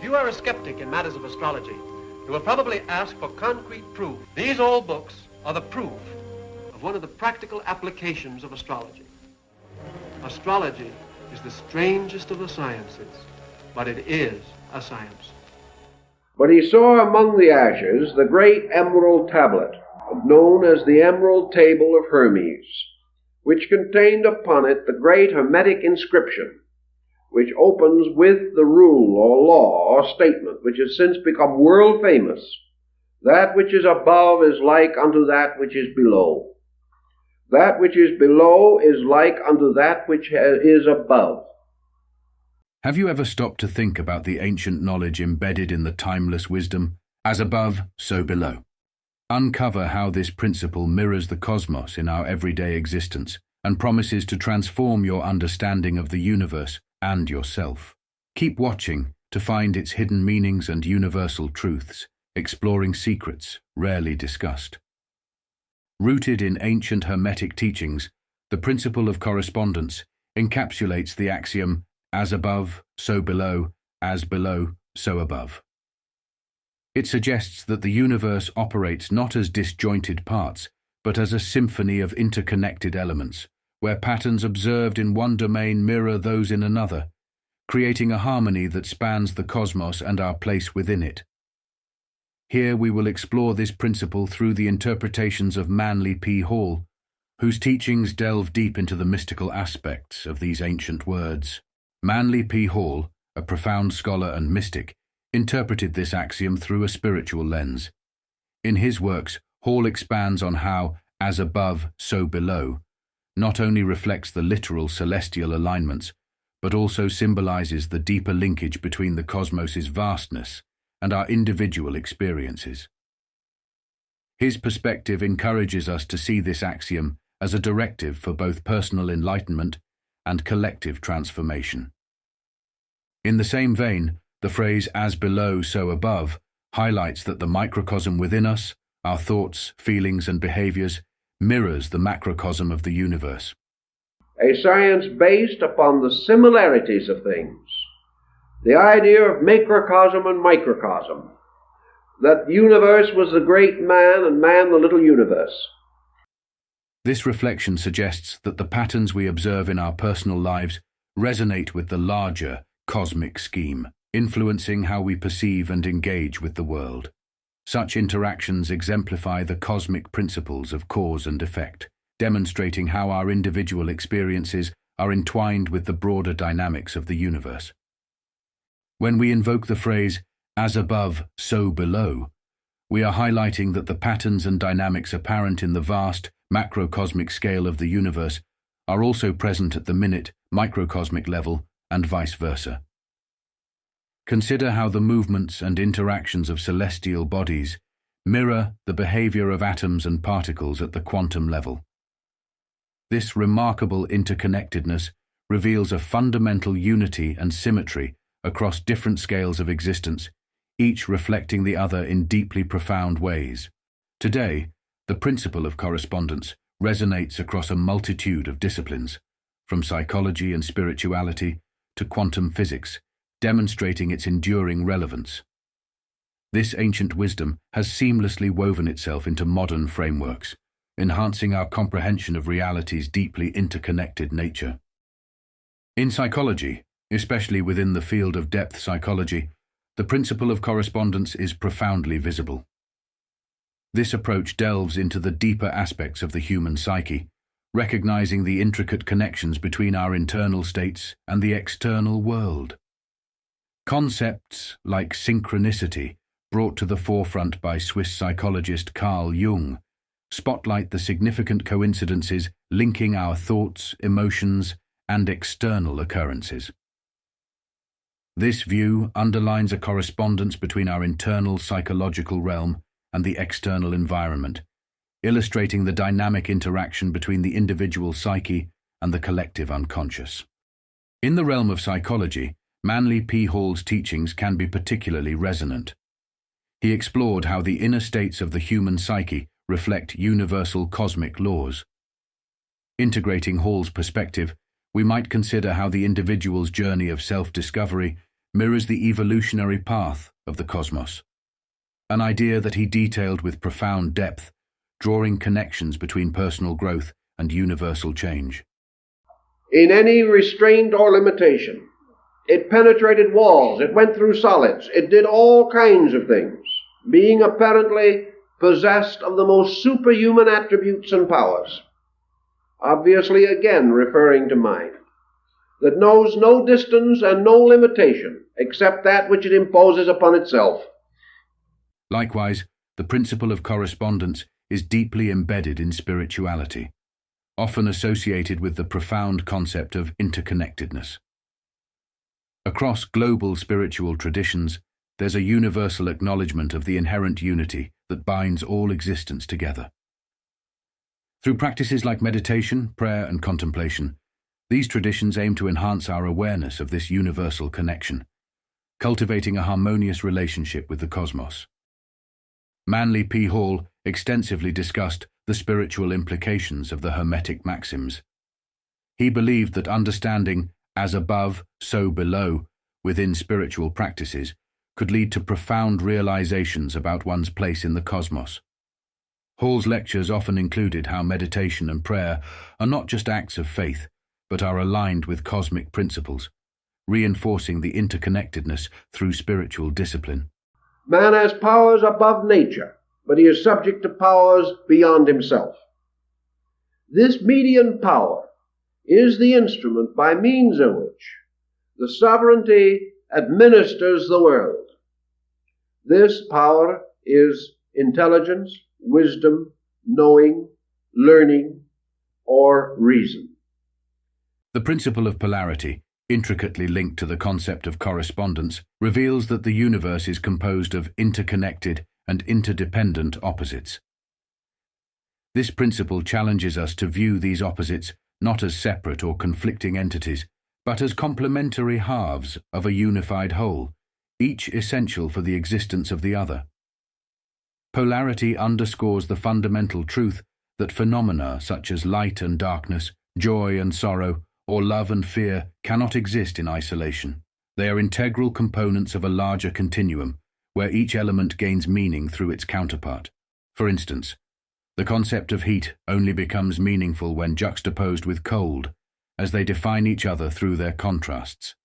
If you are a skeptic in matters of astrology, you will probably ask for concrete proof. These old books are the proof of one of the practical applications of astrology. Astrology is the strangest of the sciences, but it is a science. But he saw among the ashes the great emerald tablet, known as the Emerald Table of Hermes, which contained upon it the great Hermetic inscription, which opens with the rule or law or statement, which has since become world famous: that which is above is like unto that which is below. That which is below is like unto that which is above. Have you ever stopped to think about the ancient knowledge embedded in the timeless wisdom, as above, so below? Uncover how this principle mirrors the cosmos in our everyday existence and promises to transform your understanding of the universe and yourself. Keep watching to find its hidden meanings and universal truths, exploring secrets rarely discussed. Rooted in ancient Hermetic teachings, the principle of correspondence encapsulates the axiom, as above, so below, as below, so above. It suggests that the universe operates not as disjointed parts, but as a symphony of interconnected elements, where patterns observed in one domain mirror those in another, creating a harmony that spans the cosmos and our place within it. Here we will explore this principle through the interpretations of ManlyPHall, whose teachings delve deep into the mystical aspects of these ancient words. ManlyPHall, a profound scholar and mystic, interpreted this axiom through a spiritual lens. In his works, Hall expands on how, as above, so below, not only reflects the literal celestial alignments, but also symbolizes the deeper linkage between the cosmos's vastness and our individual experiences. His perspective encourages us to see this axiom as a directive for both personal enlightenment and collective transformation. In the same vein, the phrase "as below, so above" highlights that the microcosm within us, our thoughts, feelings, and behaviors, mirrors the macrocosm of the universe. A science based upon the similarities of things. The idea of macrocosm and microcosm. That the universe was the great man and man the little universe. This reflection suggests that the patterns we observe in our personal lives resonate with the larger cosmic scheme, influencing how we perceive and engage with the world. Such interactions exemplify the cosmic principles of cause and effect, demonstrating how our individual experiences are entwined with the broader dynamics of the universe. When we invoke the phrase, "as above, so below," we are highlighting that the patterns and dynamics apparent in the vast, macrocosmic scale of the universe are also present at the minute, microcosmic level, and vice versa. Consider how the movements and interactions of celestial bodies mirror the behavior of atoms and particles at the quantum level. This remarkable interconnectedness reveals a fundamental unity and symmetry across different scales of existence, each reflecting the other in deeply profound ways. Today, the principle of correspondence resonates across a multitude of disciplines, from psychology and spirituality to quantum physics, demonstrating its enduring relevance. This ancient wisdom has seamlessly woven itself into modern frameworks, enhancing our comprehension of reality's deeply interconnected nature. In psychology, especially within the field of depth psychology, the principle of correspondence is profoundly visible. This approach delves into the deeper aspects of the human psyche, recognizing the intricate connections between our internal states and the external world. Concepts like synchronicity, brought to the forefront by Swiss psychologist Carl Jung, spotlight the significant coincidences linking our thoughts, emotions, and external occurrences. This view underlines a correspondence between our internal psychological realm and the external environment, illustrating the dynamic interaction between the individual psyche and the collective unconscious. In the realm of psychology, ManlyPHall's teachings can be particularly resonant. He explored how the inner states of the human psyche reflect universal cosmic laws. Integrating Hall's perspective, we might consider how the individual's journey of self-discovery mirrors the evolutionary path of the cosmos, an idea that he detailed with profound depth, drawing connections between personal growth and universal change. In any restraint or limitation, it penetrated walls, it went through solids, it did all kinds of things, being apparently possessed of the most superhuman attributes and powers, obviously again referring to mind, that knows no distance and no limitation except that which it imposes upon itself. Likewise, the principle of correspondence is deeply embedded in spirituality, often associated with the profound concept of interconnectedness. Across global spiritual traditions, there's a universal acknowledgement of the inherent unity that binds all existence together. Through practices like meditation, prayer, and contemplation, these traditions aim to enhance our awareness of this universal connection, cultivating a harmonious relationship with the cosmos. ManlyPHall extensively discussed the spiritual implications of the Hermetic maxims. He believed that understanding as above, so below within spiritual practices could lead to profound realizations about one's place in the cosmos. Hall's lectures often included how meditation and prayer are not just acts of faith, but are aligned with cosmic principles, reinforcing the interconnectedness through spiritual discipline. Man has powers above nature, but he is subject to powers beyond himself. This median power is the instrument by means of which the sovereignty administers the world. This power is intelligence, wisdom, knowing, learning, or reason. The principle of polarity, intricately linked to the concept of correspondence, reveals that the universe is composed of interconnected and interdependent opposites. This principle challenges us to view these opposites not as separate or conflicting entities, but as complementary halves of a unified whole, each essential for the existence of the other. Polarity underscores the fundamental truth that phenomena such as light and darkness, joy and sorrow, or love and fear cannot exist in isolation. They are integral components of a larger continuum, where each element gains meaning through its counterpart. For instance, the concept of heat only becomes meaningful when juxtaposed with cold, as they define each other through their contrasts.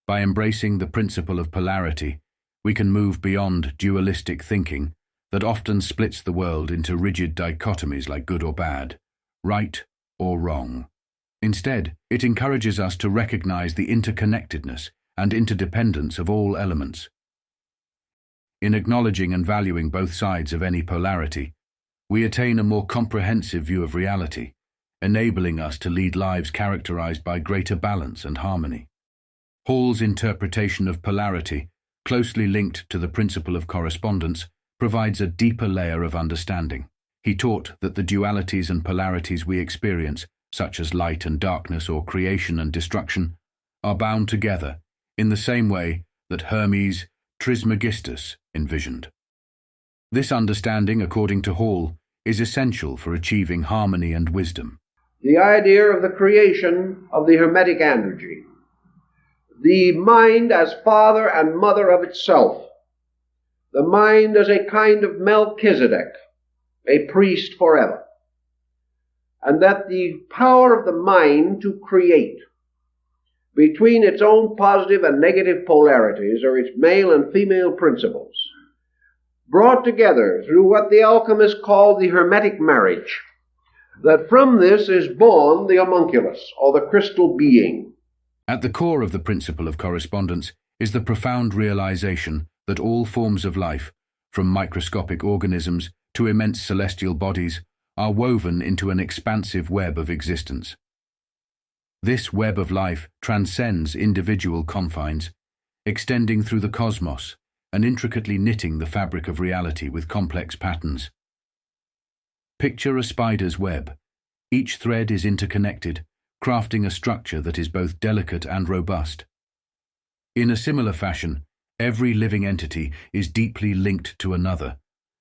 By embracing the principle of polarity, we can move beyond dualistic thinking that often splits the world into rigid dichotomies like good or bad, right or wrong. Instead, it encourages us to recognize the interconnectedness and interdependence of all elements. In acknowledging and valuing both sides of any polarity, we attain a more comprehensive view of reality, enabling us to lead lives characterized by greater balance and harmony. Hall's interpretation of polarity, closely linked to the principle of correspondence, provides a deeper layer of understanding. He taught that the dualities and polarities we experience, such as light and darkness or creation and destruction, are bound together in the same way that Hermes Trismegistus envisioned. This understanding, according to Hall, is essential for achieving harmony and wisdom. The idea of the creation of the Hermetic energy, the mind as father and mother of itself, the mind as a kind of Melchizedek, a priest forever, and that the power of the mind to create between its own positive and negative polarities, or its male and female principles, brought together through what the alchemists call the Hermetic marriage, that from this is born the homunculus, or the crystal being. At the core of the principle of correspondence is the profound realization that all forms of life, from microscopic organisms to immense celestial bodies, are woven into an expansive web of existence. This web of life transcends individual confines, extending through the cosmos and intricately knitting the fabric of reality with complex patterns. Picture a spider's web. Each thread is interconnected, crafting a structure that is both delicate and robust. In a similar fashion, every living entity is deeply linked to another,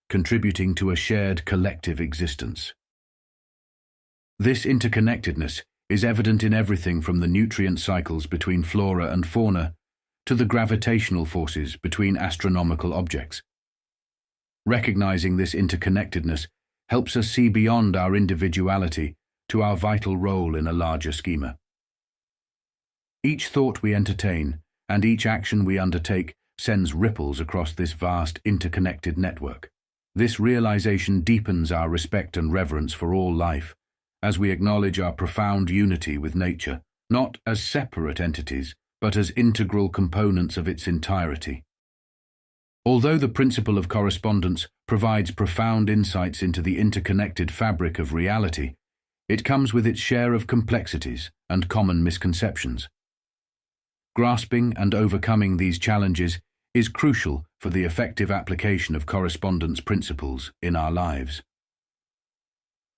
contributing to a shared collective existence. This interconnectedness is evident in everything from the nutrient cycles between flora and fauna to the gravitational forces between astronomical objects. Recognizing this interconnectedness helps us see beyond our individuality to our vital role in a larger schema. Each thought we entertain and each action we undertake sends ripples across this vast interconnected network. This realization deepens our respect and reverence for all life, as we acknowledge our profound unity with nature, not as separate entities, but as integral components of its entirety. Although the principle of correspondence provides profound insights into the interconnected fabric of reality, it comes with its share of complexities and common misconceptions. Grasping and overcoming these challenges is crucial for the effective application of correspondence principles in our lives.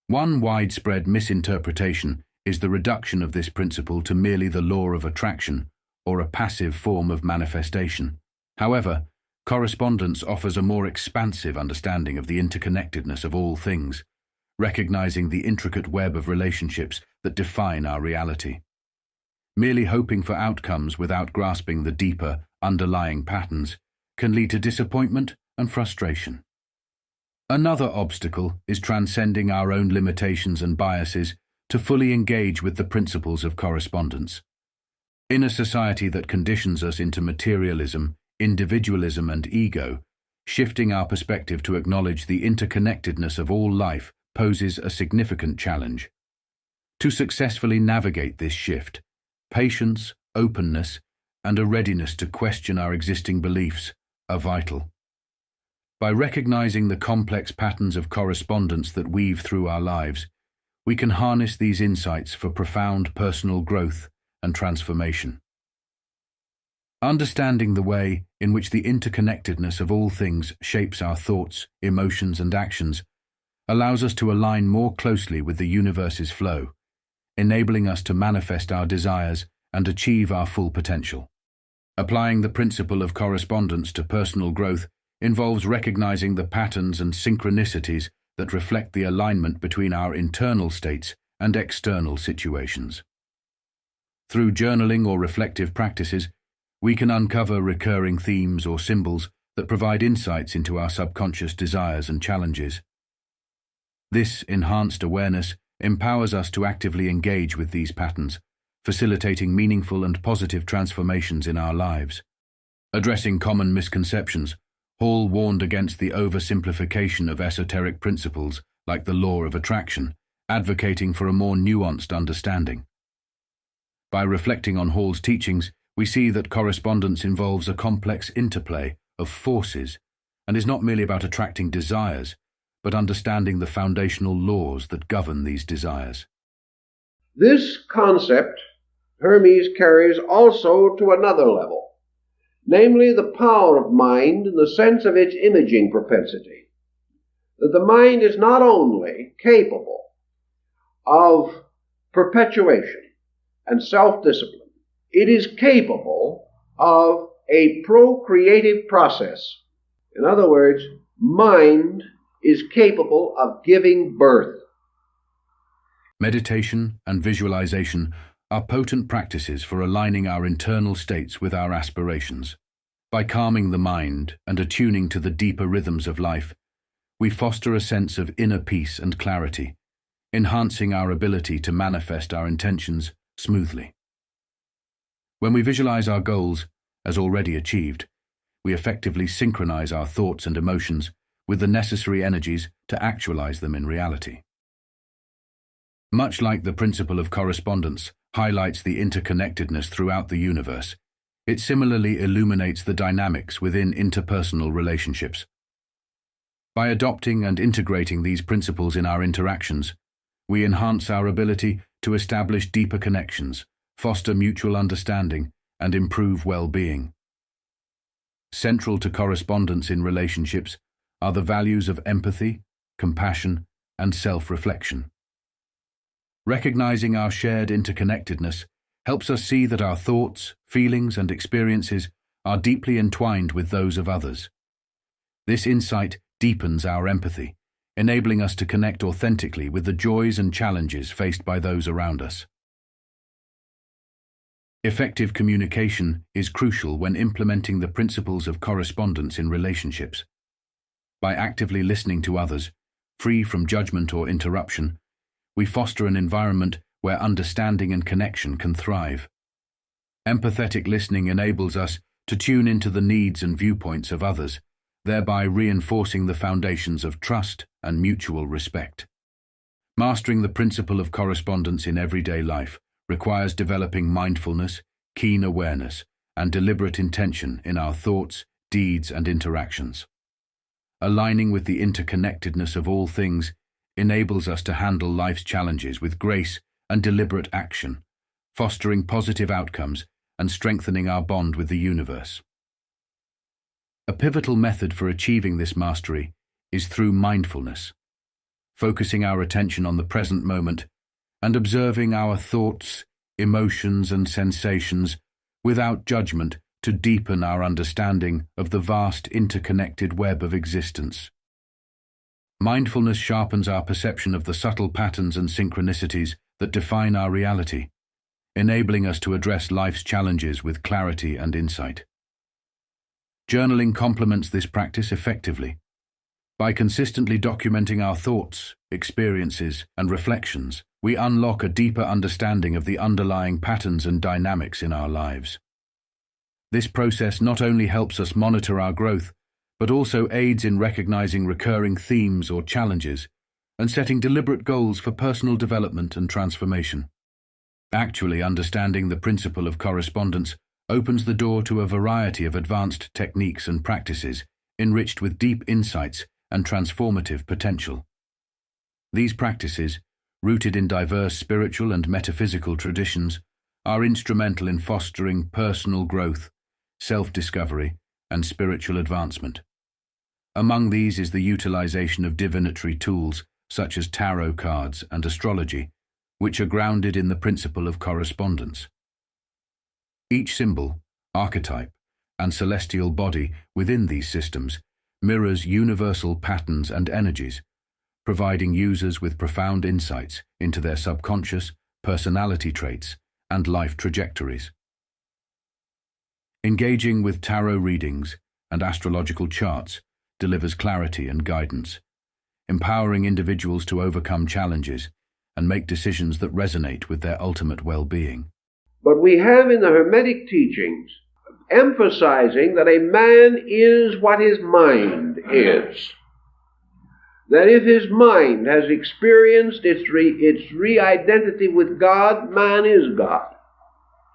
One widespread misinterpretation is the reduction of this principle to merely the law of attraction or a passive form of manifestation. However, correspondence offers a more expansive understanding of the interconnectedness of all things, recognizing the intricate web of relationships that define our reality. Merely hoping for outcomes without grasping the deeper, underlying patterns can lead to disappointment and frustration. Another obstacle is transcending our own limitations and biases to fully engage with the principles of correspondence. In a society that conditions us into materialism, individualism, and ego, shifting our perspective to acknowledge the interconnectedness of all life poses a significant challenge. To successfully navigate this shift, patience, openness, and a readiness to question our existing beliefs are vital. By recognizing the complex patterns of correspondence that weave through our lives, we can harness these insights for profound personal growth and transformation. Understanding the way in which the interconnectedness of all things shapes our thoughts, emotions, and actions allows us to align more closely with the universe's flow, enabling us to manifest our desires and achieve our full potential. Applying the principle of correspondence to personal growth involves recognizing the patterns and synchronicities that reflect the alignment between our internal states and external situations. Through journaling or reflective practices, we can uncover recurring themes or symbols that provide insights into our subconscious desires and challenges. This enhanced awareness empowers us to actively engage with these patterns, facilitating meaningful and positive transformations in our lives. Addressing common misconceptions, Hall warned against the oversimplification of esoteric principles like the law of attraction, advocating for a more nuanced understanding. By reflecting on Hall's teachings, we see that correspondence involves a complex interplay of forces and is not merely about attracting desires, but understanding the foundational laws that govern these desires. This concept Hermes carries also to another level, namely the power of mind in the sense of its imaging propensity. That the mind is not only capable of perpetuation and self-discipline, it is capable of a procreative process. In other words, mind is capable of giving birth. Meditation and visualization are potent practices for aligning our internal states with our aspirations. By calming the mind and attuning to the deeper rhythms of life, we foster a sense of inner peace and clarity, enhancing our ability to manifest our intentions smoothly. When we visualize our goals as already achieved, we effectively synchronize our thoughts and emotions with the necessary energies to actualize them in reality. Much like the principle of correspondence highlights the interconnectedness throughout the universe, it similarly illuminates the dynamics within interpersonal relationships. By adopting and integrating these principles in our interactions, we enhance our ability to establish deeper connections, foster mutual understanding, and improve well-being. Central to correspondence in relationships are the values of empathy, compassion, and self-reflection. Recognizing our shared interconnectedness helps us see that our thoughts, feelings, and experiences are deeply entwined with those of others. This insight deepens our empathy, enabling us to connect authentically with the joys and challenges faced by those around us. Effective communication is crucial when implementing the principles of correspondence in relationships. By actively listening to others, free from judgment or interruption, we foster an environment where understanding and connection can thrive. Empathetic listening enables us to tune into the needs and viewpoints of others, thereby reinforcing the foundations of trust and mutual respect. Mastering the principle of correspondence in everyday life requires developing mindfulness, keen awareness, and deliberate intention in our thoughts, deeds, and interactions. Aligning with the interconnectedness of all things enables us to handle life's challenges with grace and deliberate action, fostering positive outcomes and strengthening our bond with the universe. A pivotal method for achieving this mastery is through mindfulness, focusing our attention on the present moment and observing our thoughts, emotions, and sensations without judgment to deepen our understanding of the vast interconnected web of existence. Mindfulness sharpens our perception of the subtle patterns and synchronicities that define our reality, enabling us to address life's challenges with clarity and insight. Journaling complements this practice effectively. By consistently documenting our thoughts, experiences, and reflections, we unlock a deeper understanding of the underlying patterns and dynamics in our lives. This process not only helps us monitor our growth, but also aids in recognizing recurring themes or challenges and setting deliberate goals for personal development and transformation. Actually understanding the principle of correspondence opens the door to a variety of advanced techniques and practices, enriched with deep insights and transformative potential. These practices, rooted in diverse spiritual and metaphysical traditions, are instrumental in fostering personal growth, self-discovery, and spiritual advancement. Among these is the utilization of divinatory tools such as tarot cards and astrology, which are grounded in the principle of correspondence. Each symbol, archetype, and celestial body within these systems mirrors universal patterns and energies, providing users with profound insights into their subconscious, personality traits, and life trajectories. Engaging with tarot readings and astrological charts delivers clarity and guidance, empowering individuals to overcome challenges and make decisions that resonate with their ultimate well-being. But we have in the Hermetic teachings emphasizing that a man is what his mind is. That if his mind has experienced its re-identity with God, man is God.